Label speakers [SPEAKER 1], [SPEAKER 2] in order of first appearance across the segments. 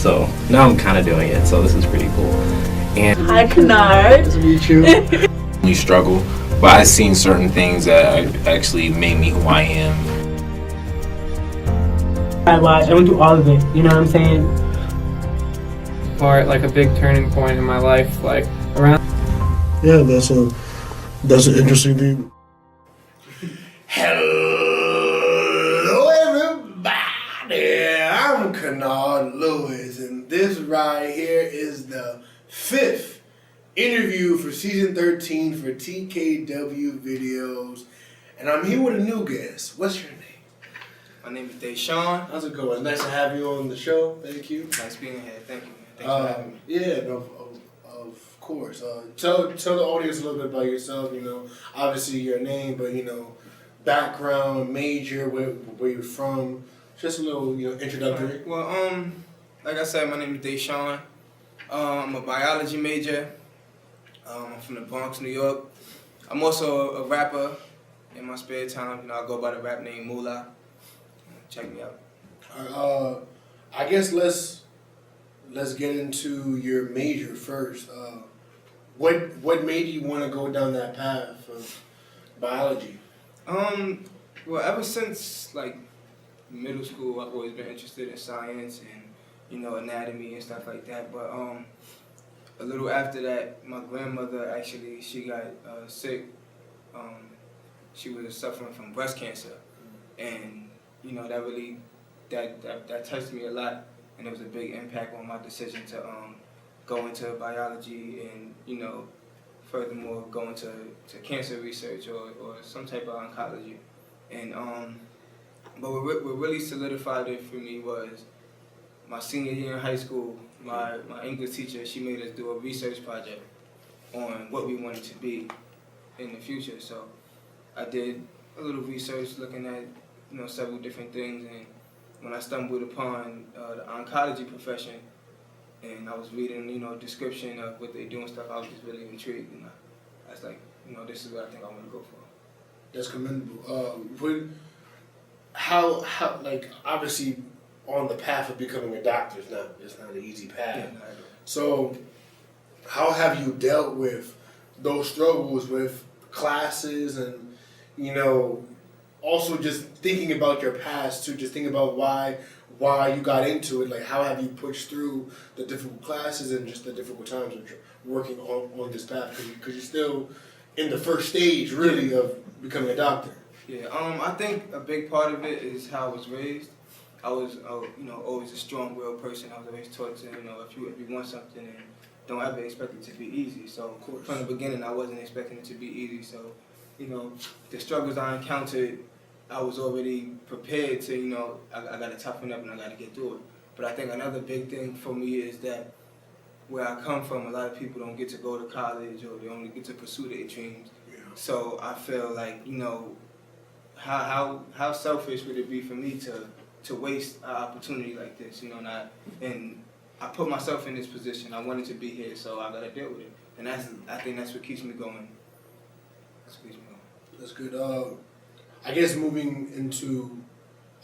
[SPEAKER 1] So now I'm kind of doing it. So this is pretty cool. And
[SPEAKER 2] Hi, Kanard.
[SPEAKER 3] Nice to meet you.
[SPEAKER 1] we struggle, but I've seen certain things that actually made me who I am.
[SPEAKER 4] I went through all of it, you know what I'm saying?
[SPEAKER 5] Part, like a big turning point in my life, like around.
[SPEAKER 3] Yeah, that's an interesting thing.
[SPEAKER 6] Hello, everybody. I'm Kanard Lewis, and this right here is the 5th interview for season 13 for TKW videos, and I'm here with a new guest. What's your name?
[SPEAKER 7] My name is Deshaun.
[SPEAKER 6] How's it going? Nice to have you on the show. Thank you.
[SPEAKER 7] Nice being here. Thank you, man. Thanks for having me.
[SPEAKER 6] Yeah, no, of course. Tell the audience a little bit about yourself. You know, obviously your name, but you know, background, major, where you're from. Just a little, introductory.
[SPEAKER 7] Well, like I said, my name is Deshaun. I'm a biology major. I'm from the Bronx, New York. I'm also a rapper in my spare time. You know, I go by the rap name Moolah. Check me out.
[SPEAKER 6] I guess let's get into your major first. What made you want to go down that path of biology?
[SPEAKER 7] Well, ever since like middle school, I've always been interested in science and anatomy and stuff like that. But a little after that, my grandmother actually she got sick. She was suffering from breast cancer, and that really that touched me a lot, and it was a big impact on my decision to go into biology and furthermore go into cancer research or some type of oncology. And but what really solidified it for me was my senior year in high school. My English teacher, she made us do a research project on what we wanted to be in the future. So I did a little research looking at several different things, and when I stumbled upon the oncology profession, and I was reading description of what they do and stuff, I was just really intrigued, and I was like, this is what I think I want to go for.
[SPEAKER 6] That's commendable. How like obviously on the path of becoming a doctor is not an easy path.
[SPEAKER 7] Yeah,
[SPEAKER 6] so how have you dealt with those struggles with classes and also just thinking about your past too, just thinking about why you got into it, like how have you pushed through the difficult classes and just the difficult times of working on this path, because you're still in the first stage really of becoming a doctor.
[SPEAKER 7] Yeah, I think a big part of it is how I was raised. I was always a strong-willed person. I was always taught to if you want something, and don't ever expect it to be easy. So from the beginning, I wasn't expecting it to be easy. So the struggles I encountered, I was already prepared to, I got to toughen up and I got to get through it. But I think another big thing for me is that where I come from, a lot of people don't get to go to college or they only get to pursue their dreams.
[SPEAKER 6] Yeah.
[SPEAKER 7] So I feel like, how selfish would it be for me to waste an opportunity like this, and I put myself in this position. I wanted to be here, so I got to deal with it. And I think that's what keeps me going.
[SPEAKER 6] That's good. I guess moving into,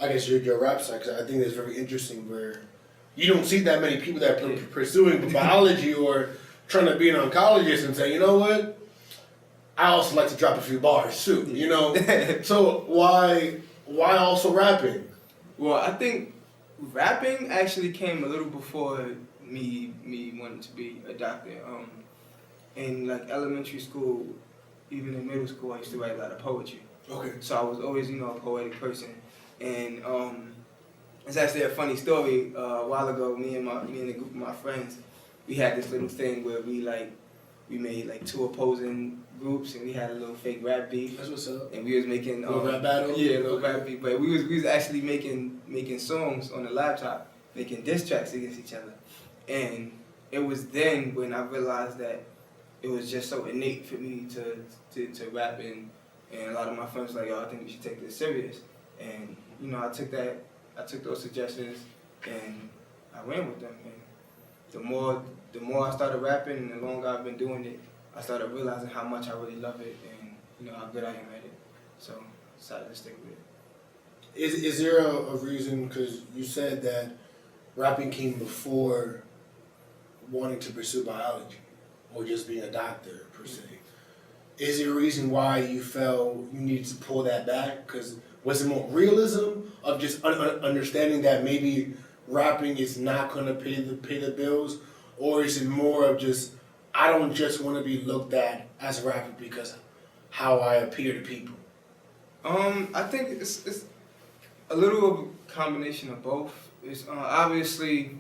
[SPEAKER 6] your rap side, because I think that's very interesting, where you don't see that many people that are pursuing biology or trying to be an oncologist and say, you know what, I also like to drop a few bars too, So why also rapping?
[SPEAKER 7] Well, I think rapping actually came a little before me wanting to be a doctor. In like elementary school, even in middle school, I used to write a lot of poetry.
[SPEAKER 6] Okay.
[SPEAKER 7] So I was always, a poetic person. And it's actually a funny story. A while ago, me and a group of my friends, we had this little thing where we made like two opposing groups, and we had a little fake rap beef.
[SPEAKER 6] That's what's up.
[SPEAKER 7] And we was making
[SPEAKER 6] little rap battle.
[SPEAKER 7] Yeah, a little rap beef. But we was actually making songs on the laptop, making diss tracks against each other. And it was then when I realized that it was just so innate for me to rap, and a lot of my friends were like, yo, I think we should take this serious. And I took those suggestions and I ran with them. And the more I started rapping and the longer I've been doing it, I started realizing how much I really love it and how good I am at it. So I decided to stick with it.
[SPEAKER 6] Is there a reason, because you said that rapping came before wanting to pursue biology or just being a doctor per se. Is there a reason why you felt you needed to pull that back? Because was it more realism of just understanding that maybe rapping is not going to pay the bills, or is it more of just I don't just want to be looked at as a rapper because how I appear to people?
[SPEAKER 7] I think it's a little of a combination of both. It's obviously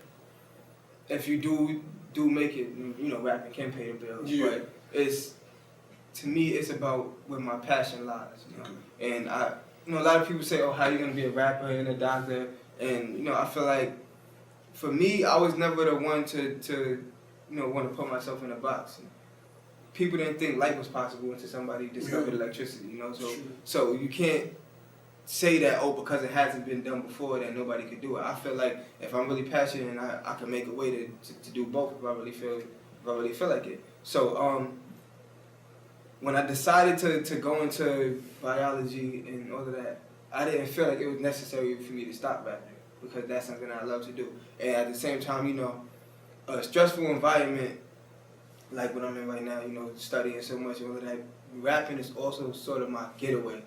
[SPEAKER 7] if you do make it, you know, rapping can pay the bills.
[SPEAKER 6] Yeah.
[SPEAKER 7] But it's to me, it's about where my passion lies. You know, and you know, a lot of people say, "Oh, how are you gonna be a rapper and a doctor?" And you know, I feel like for me, I was never the one to you know want to put myself in a box. People didn't think light was possible until somebody discovered electricity. You know, so you can't say that because it hasn't been done before that nobody could do it. I feel like if I'm really passionate and I can make a way to do both if I really feel like it. So when I decided to go into biology and all of that, I didn't feel like it was necessary for me to stop rapping because that's something I love to do. And at the same time, you know, a stressful environment like what I'm in right now, you know, studying so much and all of that, rapping is also sort of my getaway.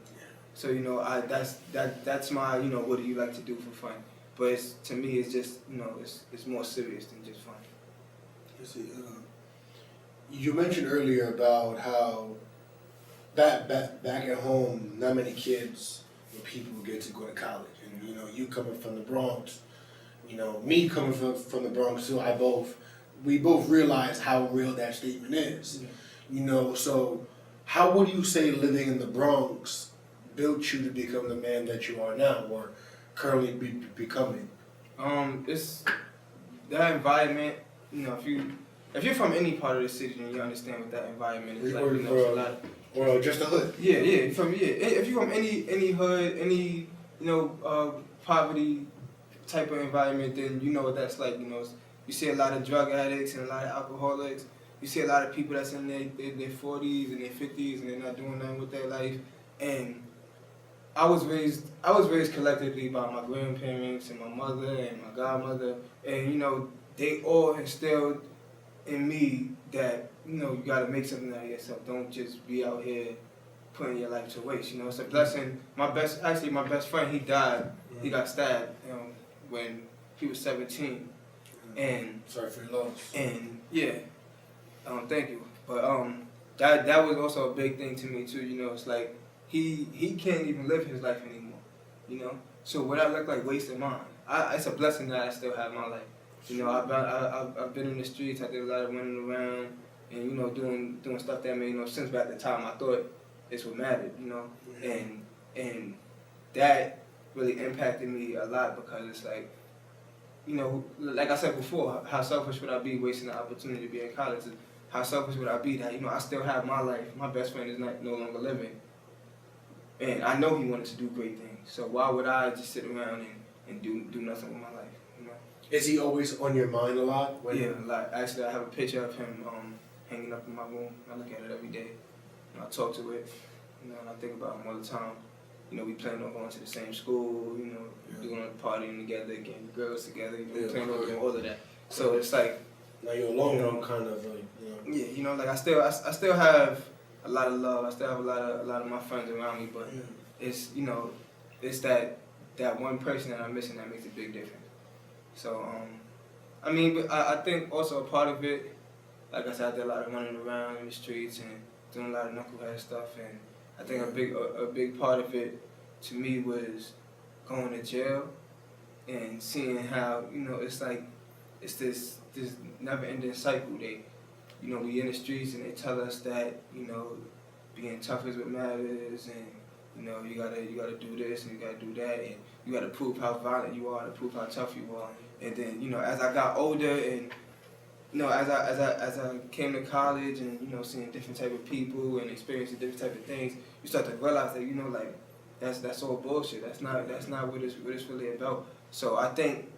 [SPEAKER 7] So, you know, that's my, you know, what do you like to do for fun? But to me, it's just, you know, it's more serious than just fun.
[SPEAKER 6] Let's see, you mentioned earlier about how back at home, not many kids or people get to go to college. And, you know, you coming from the Bronx, you know, me coming from the Bronx too, we both realize how real that statement is. You know, so how would you say living in the Bronx built you to become the man that you are now or currently becoming?
[SPEAKER 7] It's that environment, you know, if you're from any part of the city, then you understand what that environment is like. You know, it's a lot.
[SPEAKER 6] Or just a hood.
[SPEAKER 7] Yeah. If you're from any hood, any poverty type of environment, then you know what that's like. You know, you see a lot of drug addicts and a lot of alcoholics. You see a lot of people that's in their 40s and their 50s and they're not doing nothing with their life. And I was raised collectively by my grandparents and my mother and my godmother, and you know they all instilled in me that you know you gotta make something out of yourself. Don't just be out here putting your life to waste. You know, it's a blessing. My best friend, he died. He got stabbed when he was 17, and
[SPEAKER 6] sorry for your loss.
[SPEAKER 7] And yeah, thank you. But that was also a big thing to me too. You know, it's like. He can't even live his life anymore, you know. So would I look like wasting mine? It's a blessing that I still have my life. You know, I've been in the streets. I did a lot of running around, and you know, doing stuff that made no sense. But at the time, I thought it's what mattered, you know. And that really impacted me a lot because it's like, you know, like I said before, how selfish would I be wasting the opportunity to be in college? How selfish would I be that you know I still have my life? My best friend is no longer living. And I know he wanted to do great things. So why would I just sit around and do nothing with my life? You know?
[SPEAKER 6] Is he always on your mind a lot?
[SPEAKER 7] Yeah, a lot. Actually, I have a picture of him hanging up in my room. I look at it every day. And I talk to it. You know, and I think about him all the time. You know, we plan on going to the same school. You know, doing partying together, getting the girls together. You know, planning on doing all of that. So it's like.
[SPEAKER 6] Now you're alone, you know, kind of like. You know.
[SPEAKER 7] Yeah, you know, like I still have a lot of love. I still have a lot of my friends around me, but it's you know, it's that one person that I'm missing that makes a big difference. So I mean, but I think also a part of it, like I said, I did a lot of running around in the streets and doing a lot of knucklehead stuff, and I think a big part of it to me was going to jail and seeing how you know it's like it's this never-ending cycle. You know, we in the streets and they tell us that, you know, being tough is what matters and, you know, you gotta do this and you gotta do that and you gotta prove how violent you are to prove how tough you are. And then, you know, as I got older and, you know, as I came to college and, you know, seeing different type of people and experiencing different type of things, you start to realize that, you know, like, that's all bullshit. That's not what it's really about. So I think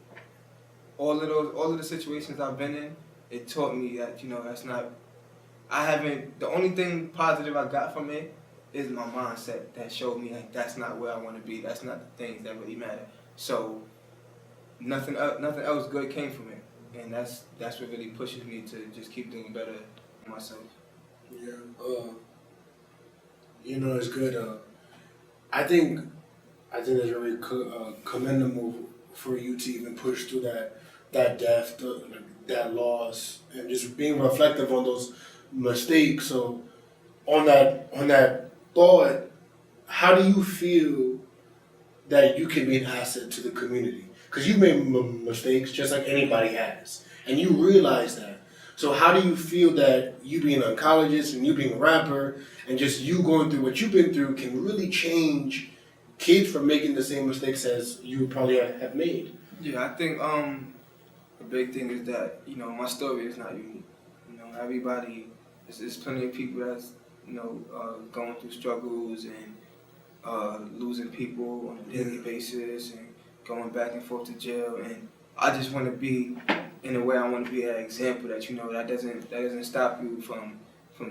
[SPEAKER 7] all of the situations I've been in, it taught me that, you know, the only thing positive I got from it is my mindset that showed me like that's not where I want to be. That's not the things that really matter. So nothing else good came from it, and that's what really pushes me to just keep doing better myself.
[SPEAKER 6] Yeah. It's good. I think it's very commendable for you to even push through that death, that loss, and just being reflective on those mistakes. So, on that thought, how do you feel that you can be an asset to the community? Because you've made mistakes just like anybody has, and you realize that. So how do you feel that you being an oncologist and you being a rapper and just you going through what you've been through can really change kids from making the same mistakes as you probably have made?
[SPEAKER 7] Yeah, I think a big thing is that my story is not unique. Everybody, there's plenty of people that's going through struggles and losing people on a daily basis and going back and forth to jail. And I just want to be, in a way, I want to be an example that that doesn't stop you from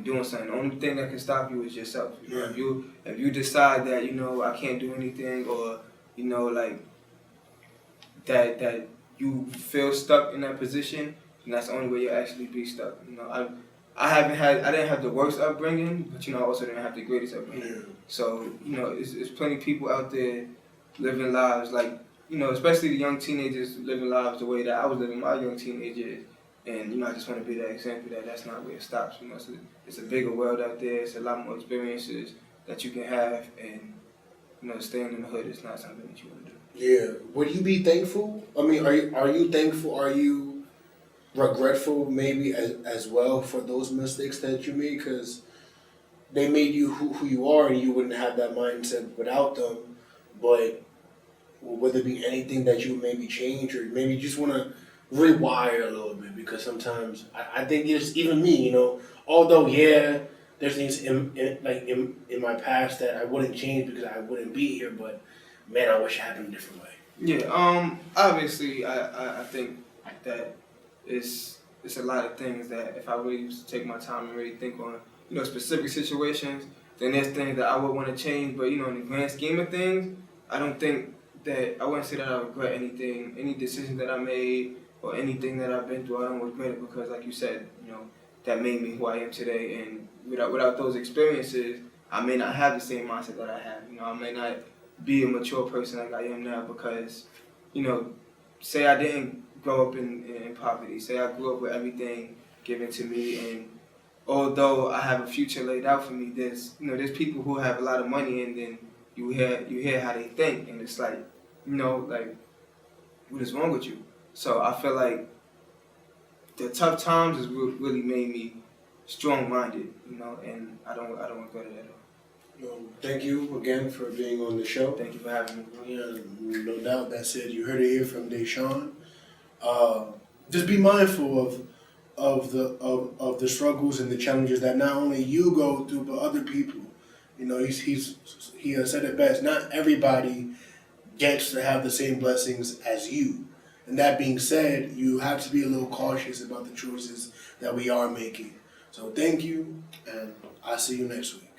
[SPEAKER 7] doing something. The only thing that can stop you is yourself. If you decide that I can't do anything, or like that you feel stuck in that position, and that's the only way you'll actually be stuck. I didn't have the worst upbringing, but I also didn't have the greatest upbringing.
[SPEAKER 6] Yeah.
[SPEAKER 7] So it's plenty of people out there living lives like especially the young teenagers living lives the way that I was living my young teenage years. And I just want to be that example that that's not where it stops. It's a bigger world out there. It's a lot more experiences that you can have, and staying in the hood is not something that you want to do.
[SPEAKER 6] Yeah. Would you be thankful? I mean, are you thankful? Are you regretful maybe as well for those mistakes that you made? Because they made you who you are, and you wouldn't have that mindset without them. But would there be anything that you would maybe change, or maybe you just want to rewire a little bit? Because sometimes I think it's even me, although there's things in my past that I wouldn't change because I wouldn't be here, but man, I wish it happened a different way.
[SPEAKER 7] Yeah, obviously I think that it's a lot of things that if I really used to take my time and really think on, specific situations, then there's things that I would want to change, but in the grand scheme of things, I don't think that I wouldn't say that I regret anything, any decision that I made or anything that I've been through. I don't regret it because, like you said, that made me who I am today. And without those experiences, I may not have the same mindset that I have. I may not be a mature person like I am now because, say I didn't grow up in poverty. Say I grew up with everything given to me, and although I have a future laid out for me, there's people who have a lot of money, and then you hear how they think, and it's like, like, what is wrong with you? So I feel like the tough times has really made me strong-minded, and I don't regret it at all.
[SPEAKER 6] Thank you again for being on the show.
[SPEAKER 7] Thank you for having me.
[SPEAKER 6] Yeah, no doubt. That said, you heard it here from Deshaun. Just be mindful of the struggles and the challenges that not only you go through, but other people. He has said it best. Not everybody gets to have the same blessings as you. And that being said, you have to be a little cautious about the choices that we are making. So thank you, and I'll see you next week.